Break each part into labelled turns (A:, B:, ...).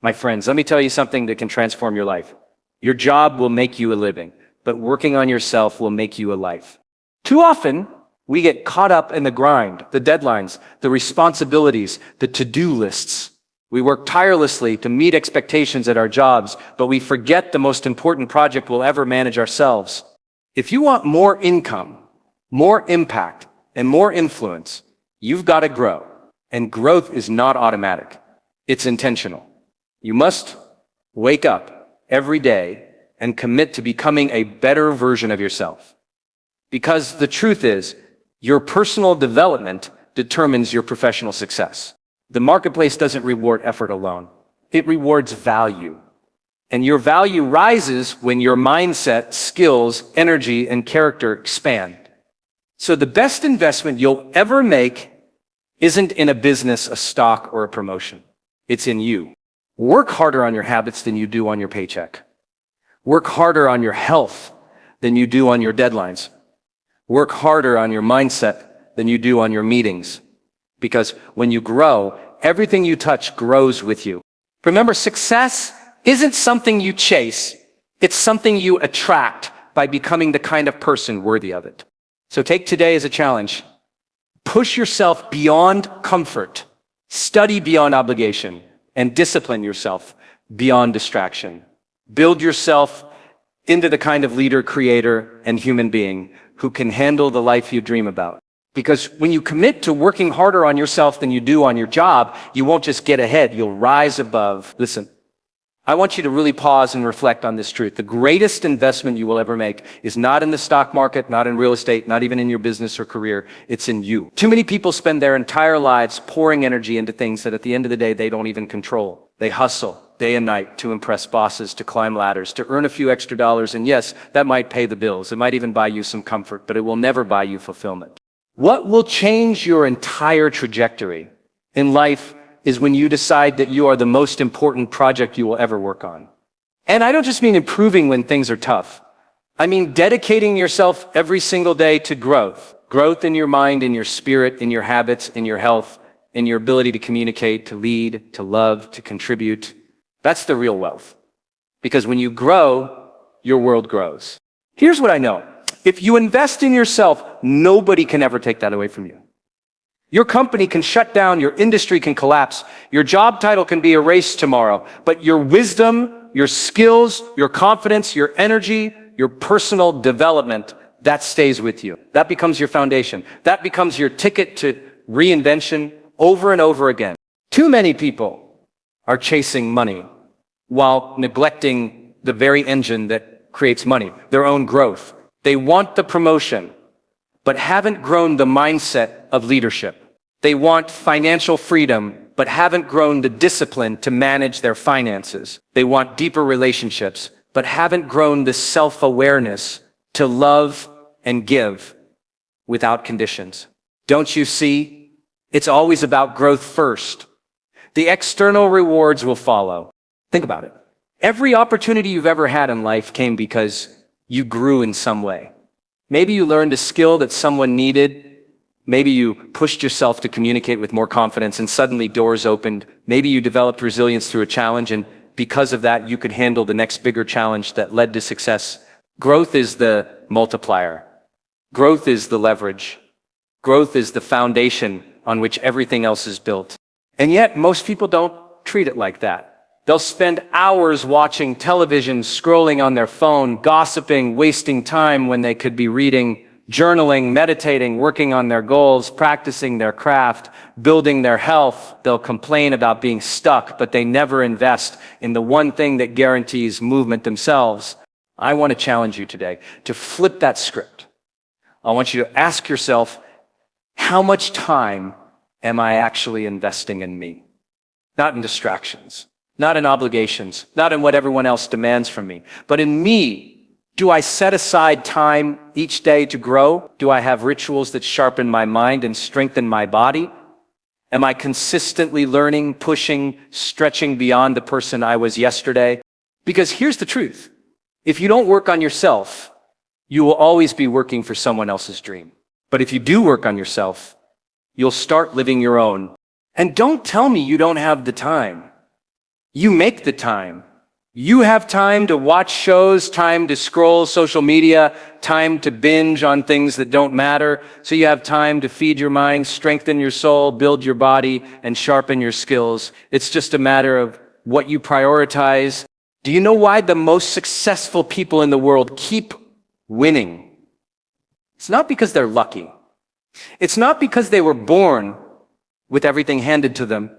A: My friends, let me tell you something that can transform your life. Your job will make you a living, but working on yourself will make you a life. Too often, we get caught up in the grind, the deadlines, the responsibilities, the to-do lists. We work tirelessly to meet expectations at our jobs, but we forget the most important project we'll ever manage ourselves. If you want more income, more impact, and more influence, you've got to grow. And growth is not automatic. It's intentional. You must wake up every day and commit to becoming a better version of yourself. Because the truth is, your personal development determines your professional success. The marketplace doesn't reward effort alone. It rewards value. And your value rises when your mindset, skills, energy, and character expand. So the best investment you'll ever make isn't in a business, a stock, or a promotion. It's in you. Work harder on your habits than you do on your paycheck. Work harder on your health than you do on your deadlines. Work harder on your mindset than you do on your meetings. Because when you grow, everything you touch grows with you. Remember, success isn't something you chase. It's something you attract by becoming the kind of person worthy of it. So take today as a challenge. Push yourself beyond comfort. Study beyond obligation. And discipline yourself beyond distraction. Build yourself into the kind of leader, creator, and human being who can handle the life you dream about. Because when you commit to working harder on yourself than you do on your job, you won't just get ahead, you'll rise above. Listen, I want you to really pause and reflect on this truth. The greatest investment you will ever make is not in the stock market, not in real estate, not even in your business or career. It's in you. Too many people spend their entire lives pouring energy into things that at the end of the day, they don't even control. They hustle day and night to impress bosses, to climb ladders, to earn a few extra dollars. And yes, that might pay the bills. It might even buy you some comfort, but it will never buy you fulfillment. What will change your entire trajectory in life is when you decide that you are the most important project you will ever work on. And I don't just mean improving when things are tough. I mean dedicating yourself every single day to growth. Growth in your mind, in your spirit, in your habits, in your health, in your ability to communicate, to lead, to love, to contribute. That's the real wealth. Because when you grow, your world grows. Here's what I know. If you invest in yourself, nobody can ever take that away from you. Your company can shut down, your industry can collapse, your job title can be erased tomorrow, but your wisdom, your skills, your confidence, your energy, your personal development, that stays with you. That becomes your foundation. That becomes your ticket to reinvention over and over again. Too many people are chasing money while neglecting the very engine that creates money, their own growth. They want the promotion, but haven't grown the mindset of leadership. They want financial freedom, but haven't grown the discipline to manage their finances. They want deeper relationships, but haven't grown the self-awareness to love and give without conditions. Don't you see? It's always about growth first. The external rewards will follow. Think about it. Every opportunity you've ever had in life came because you grew in some way. Maybe you learned a skill that someone needed. Maybe you pushed yourself to communicate with more confidence and suddenly doors opened. Maybe you developed resilience through a challenge and because of that you could handle the next bigger challenge that led to success. Growth is the multiplier. Growth is the leverage. Growth is the foundation on which everything else is built. And yet most people don't treat it like that. They'll spend hours watching television, scrolling on their phone, gossiping, wasting time when they could be reading, journaling, meditating, working on their goals, practicing their craft, building their health. They'll complain about being stuck, but they never invest in the one thing that guarantees movement themselves. I want to challenge you today to flip that script. I want you to ask yourself, how much time am I actually investing in me? Not in distractions. Not in obligations, not in what everyone else demands from me, but in me. Do I set aside time each day to grow? Do I have rituals that sharpen my mind and strengthen my body? Am I consistently learning, pushing, stretching beyond the person I was yesterday? Because here's the truth. If you don't work on yourself, you will always be working for someone else's dream. But if you do work on yourself, you'll start living your own. And don't tell me you don't have the time. You make the time. You have time to watch shows, time to scroll social media, time to binge on things that don't matter. So you have time to feed your mind, strengthen your soul, build your body, and sharpen your skills. It's just a matter of what you prioritize. Do you know why the most successful people in the world keep winning? It's not because they're lucky. It's not because they were born with everything handed to them.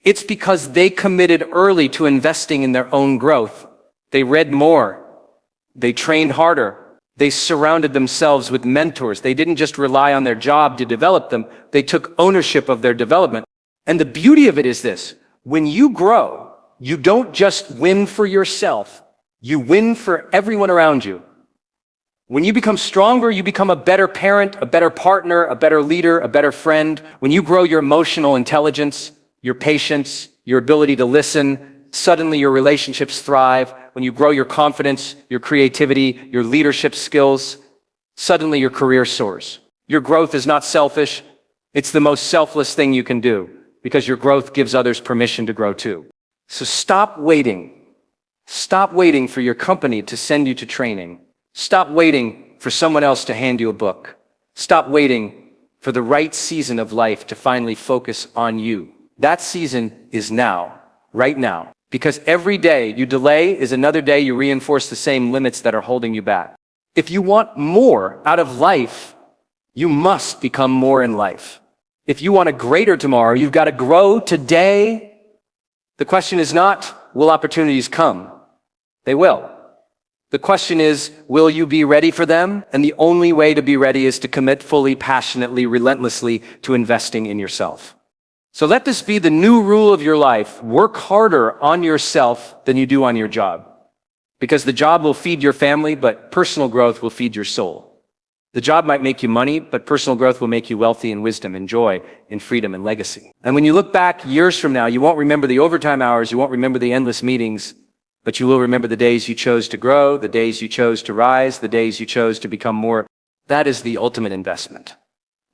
A: It's because they committed early to investing in their own growth. They read more. They trained harder. They surrounded themselves with mentors. They didn't just rely on their job to develop them. They took ownership of their development. And the beauty of it is this: when you grow, you don't just win for yourself. You win for everyone around you. When you become stronger, you become a better parent, a better partner, a better leader, a better friend. When you grow your emotional intelligence, your patience, your ability to listen, suddenly your relationships thrive. When you grow your confidence, your creativity, your leadership skills, suddenly your career soars. Your growth is not selfish. It's the most selfless thing you can do, because your growth gives others permission to grow too. So stop waiting. Stop waiting for your company to send you to training. Stop waiting for someone else to hand you a book. Stop waiting for the right season of life to finally focus on you. That season is now, right now, because every day you delay is another day you reinforce the same limits that are holding you back. If you want more out of life, you must become more in life. If you want a greater tomorrow, you've got to grow today. The question is not, will opportunities come? They will. The question is, will you be ready for them? And the only way to be ready is to commit fully, passionately, relentlessly to investing in yourself. So let this be the new rule of your life. Work harder on yourself than you do on your job. Because the job will feed your family, but personal growth will feed your soul. The job might make you money, but personal growth will make you wealthy in wisdom, in joy, in freedom, and legacy. And when you look back years from now, you won't remember the overtime hours, you won't remember the endless meetings, but you will remember the days you chose to grow, the days you chose to rise, the days you chose to become more. That is the ultimate investment.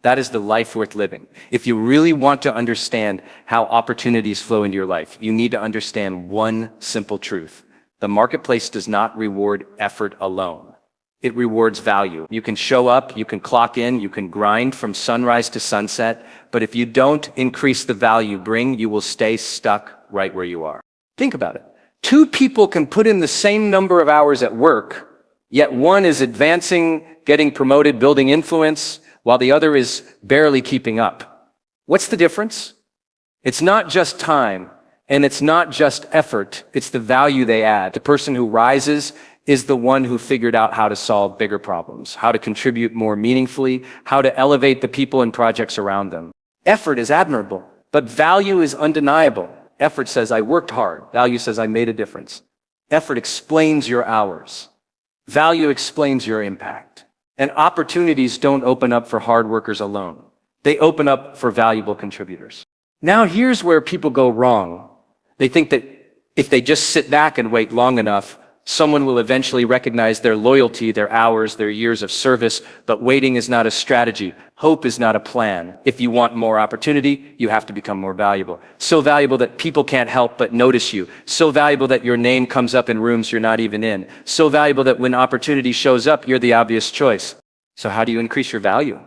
A: That is the life worth living. If you really want to understand how opportunities flow into your life, you need to understand one simple truth. The marketplace does not reward effort alone. It rewards value. You can show up, you can clock in, you can grind from sunrise to sunset, but if you don't increase the value you bring, you will stay stuck right where you are. Think about it. Two people can put in the same number of hours at work, yet one is advancing, getting promoted, building influence, while the other is barely keeping up. What's the difference? It's not just time, and it's not just effort, it's the value they add. The person who rises is the one who figured out how to solve bigger problems, how to contribute more meaningfully, how to elevate the people and projects around them. Effort is admirable, but value is undeniable. Effort says, I worked hard. Value says, I made a difference. Effort explains your hours. Value explains your impact. And opportunities don't open up for hard workers alone. They open up for valuable contributors. Now here's where people go wrong. They think that if they just sit back and wait long enough, someone will eventually recognize their loyalty, their hours, their years of service, but waiting is not a strategy. Hope is not a plan. If you want more opportunity, you have to become more valuable. So valuable that people can't help but notice you. So valuable that your name comes up in rooms you're not even in. So valuable that when opportunity shows up, you're the obvious choice. So how do you increase your value?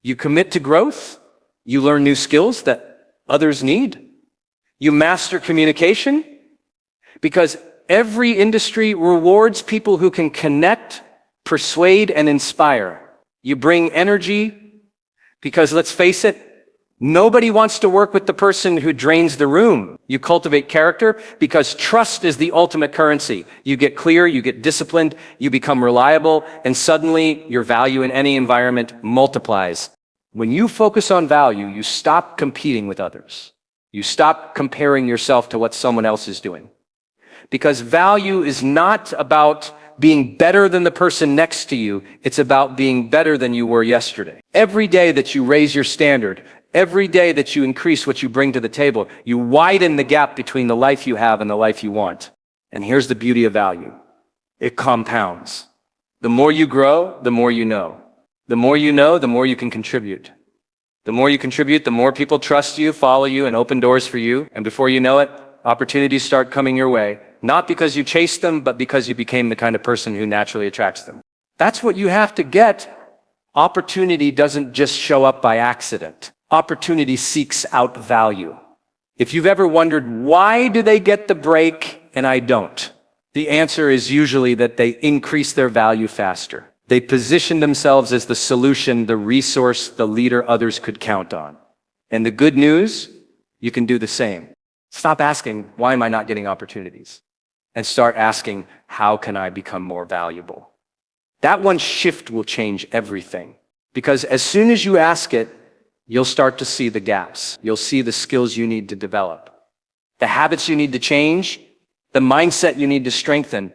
A: You commit to growth. You learn new skills that others need. You master communication, because every industry rewards people who can connect, persuade, and inspire. You bring energy, because let's face it, nobody wants to work with the person who drains the room. You cultivate character, because trust is the ultimate currency. You get clear, you get disciplined, you become reliable, and suddenly your value in any environment multiplies. When you focus on value, you stop competing with others. You stop comparing yourself to what someone else is doing. Because value is not about being better than the person next to you. It's about being better than you were yesterday. Every day that you raise your standard, every day that you increase what you bring to the table, you widen the gap between the life you have and the life you want. And here's the beauty of value. It compounds. The more you grow, the more you know. The more you know, the more you can contribute. The more you contribute, the more people trust you, follow you, and open doors for you. And before you know it, Opportunities start coming your way, not because you chased them, but because you became the kind of person who naturally attracts them. That's what you have to get. Opportunity doesn't just show up by accident. Opportunity seeks out value. If you've ever wondered, why do they get the break and I don't? The answer is usually that they increase their value faster. They position themselves as the solution, the resource, the leader others could count on. And the good news, you can do the same. Stop asking, why am I not getting opportunities? And start asking, how can I become more valuable? That one shift will change everything. Because as soon as you ask it, you'll start to see the gaps. You'll see the skills you need to develop, the habits you need to change, the mindset you need to strengthen.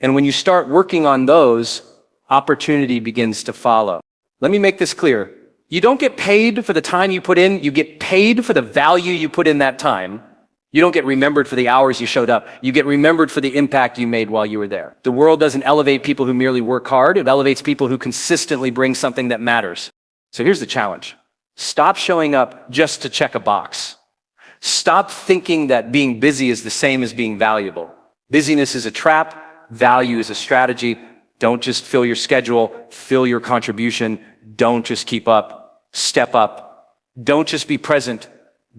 A: And when you start working on those, opportunity begins to follow. Let me make this clear. You don't get paid for the time you put in. You get paid for the value you put in that time. You don't get remembered for the hours you showed up. You get remembered for the impact you made while you were there. The world doesn't elevate people who merely work hard. It elevates people who consistently bring something that matters. So here's the challenge. Stop showing up just to check a box. Stop thinking that being busy is the same as being valuable. Busyness is a trap. Value is a strategy. Don't just fill your schedule. Fill your contribution. Don't just keep up. Step up. Don't just be present.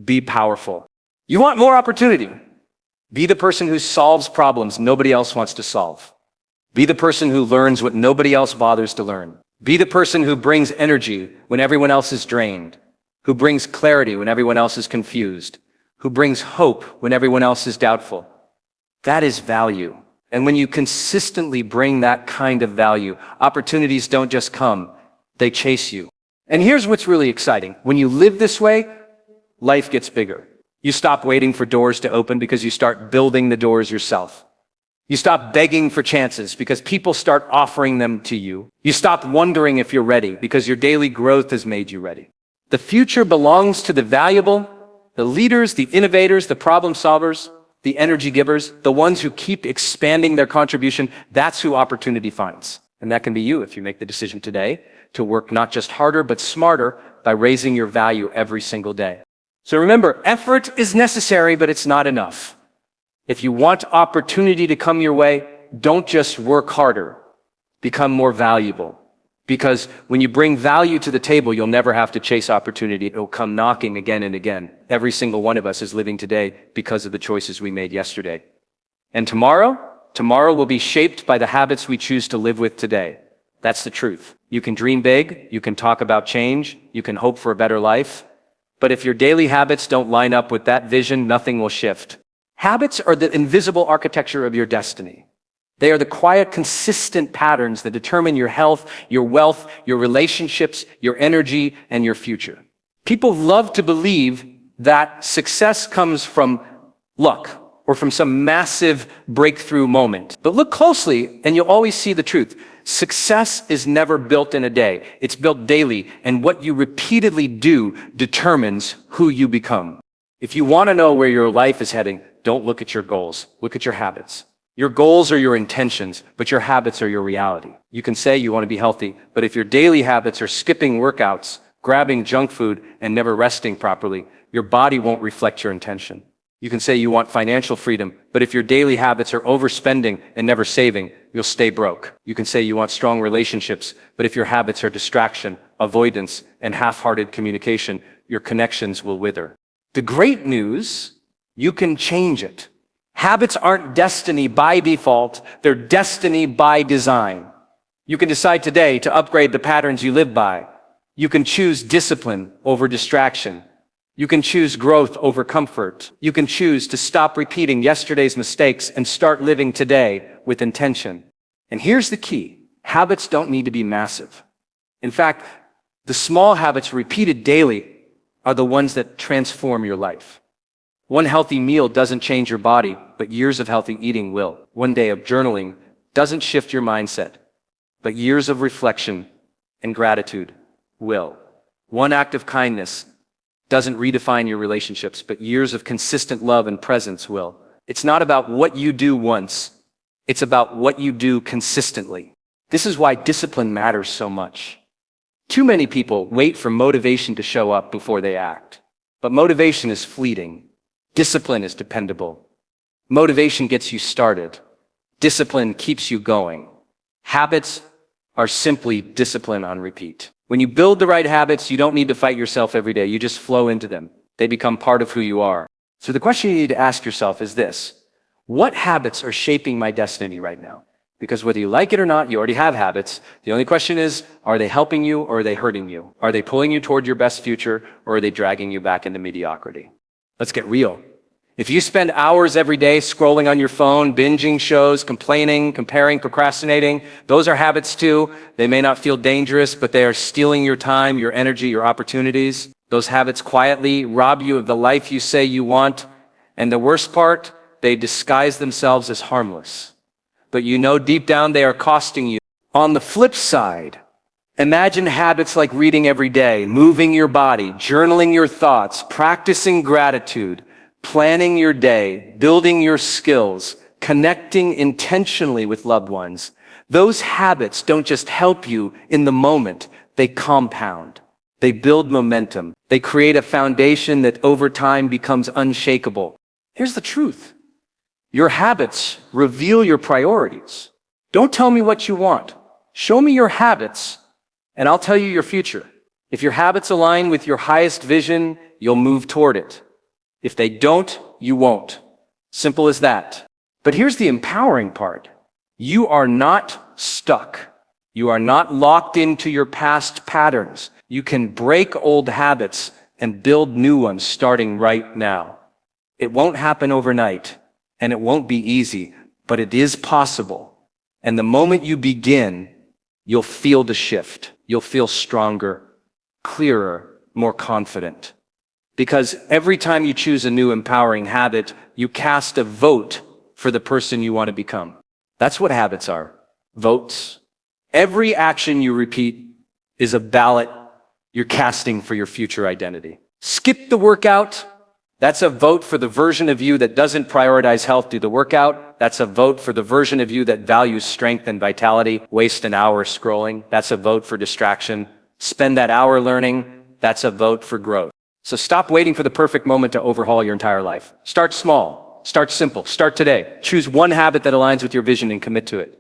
A: Be powerful. You want more opportunity? Be the person who solves problems nobody else wants to solve. Be the person who learns what nobody else bothers to learn. Be the person who brings energy when everyone else is drained, who brings clarity when everyone else is confused, who brings hope when everyone else is doubtful. That is value. And when you consistently bring that kind of value, opportunities don't just come, they chase you. And here's what's really exciting. When you live this way, life gets bigger. You stop waiting for doors to open because you start building the doors yourself. You stop begging for chances because people start offering them to you. You stop wondering if you're ready because your daily growth has made you ready. The future belongs to the valuable, the leaders, the innovators, the problem solvers, the energy givers, the ones who keep expanding their contribution. That's who opportunity finds. And that can be you if you make the decision today to work not just harder, but smarter by raising your value every single day. So remember, effort is necessary, but it's not enough. If you want opportunity to come your way, don't just work harder. Become more valuable. Because when you bring value to the table, you'll never have to chase opportunity. It'll come knocking again and again. Every single one of us is living today because of the choices we made yesterday. And tomorrow will be shaped by the habits we choose to live with today. That's the truth. You can dream big. You can talk about change. You can hope for a better life. But if your daily habits don't line up with that vision, nothing will shift. Habits are the invisible architecture of your destiny. They are the quiet, consistent patterns that determine your health, your wealth, your relationships, your energy, and your future. People love to believe that success comes from luck or from some massive breakthrough moment. But look closely and you'll always see the truth. Success is never built in a day. It's built daily, and what you repeatedly do determines who you become. If you want to know where your life is heading, don't look at your goals. Look at your habits. Your goals are your intentions, but your habits are your reality. You can say you want to be healthy, but if your daily habits are skipping workouts, grabbing junk food, and never resting properly, your body won't reflect your intention. You can say you want financial freedom, but if your daily habits are overspending and never saving, you'll stay broke. You can say you want strong relationships, but if your habits are distraction, avoidance, and half-hearted communication, your connections will wither. The great news, you can change it. Habits aren't destiny by default, they're destiny by design. You can decide today to upgrade the patterns you live by. You can choose discipline over distraction. You can choose growth over comfort. You can choose to stop repeating yesterday's mistakes and start living today with intention. And here's the key. Habits don't need to be massive. In fact, the small habits repeated daily are the ones that transform your life. One healthy meal doesn't change your body, but years of healthy eating will. One day of journaling doesn't shift your mindset, but years of reflection and gratitude will. One act of kindness doesn't redefine your relationships, but years of consistent love and presence will. It's not about what you do once. It's about what you do consistently. This is why discipline matters so much. Too many people wait for motivation to show up before they act. But motivation is fleeting. Discipline is dependable. Motivation gets you started. Discipline keeps you going. Habits are simply discipline on repeat. When you build the right habits, you don't need to fight yourself every day. You just flow into them. They become part of who you are. So the question you need to ask yourself is this: what habits are shaping my destiny right now? Because whether you like it or not, you already have habits. The only question is, are they helping you or are they hurting you? Are they pulling you toward your best future or are they dragging you back into mediocrity? Let's get real. If you spend hours every day scrolling on your phone, binging shows, complaining, comparing, procrastinating, those are habits too. They may not feel dangerous, but they are stealing your time, your energy, your opportunities. Those habits quietly rob you of the life you say you want. And the worst part, they disguise themselves as harmless. But you know deep down they are costing you. On the flip side, imagine habits like reading every day, moving your body, journaling your thoughts, practicing gratitude, planning your day, building your skills, connecting intentionally with loved ones. Those habits don't just help you in the moment, they compound. They build momentum. They create a foundation that over time becomes unshakable. Here's the truth. Your habits reveal your priorities. Don't tell me what you want. Show me your habits, and I'll tell you your future. If your habits align with your highest vision, you'll move toward it. If they don't, you won't. Simple as that. But here's the empowering part. You are not stuck. You are not locked into your past patterns. You can break old habits and build new ones starting right now. It won't happen overnight, and it won't be easy, but it is possible. And the moment you begin, you'll feel the shift. You'll feel stronger, clearer, more confident. Because every time you choose a new empowering habit, you cast a vote for the person you want to become. That's what habits are. Votes. Every action you repeat is a ballot you're casting for your future identity. Skip the workout. That's a vote for the version of you that doesn't prioritize health. Do the workout. That's a vote for the version of you that values strength and vitality. Waste an hour scrolling. That's a vote for distraction. Spend that hour learning. That's a vote for growth. So stop waiting for the perfect moment to overhaul your entire life. Start small. Start simple. Start today. Choose one habit that aligns with your vision and commit to it.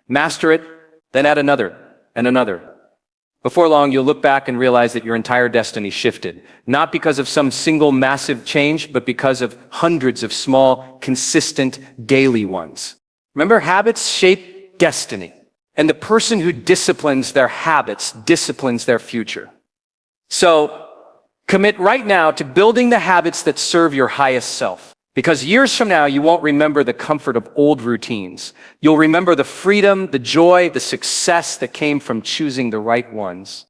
A: Master it, then add another and another. Before long, you'll look back and realize that your entire destiny shifted, not because of some single massive change, but because of hundreds of small, consistent, daily ones. Remember, habits shape destiny, and the person who disciplines their habits disciplines their future. So, commit right now to building the habits that serve your highest self. Because years from now, you won't remember the comfort of old routines. You'll remember the freedom, the joy, the success that came from choosing the right ones.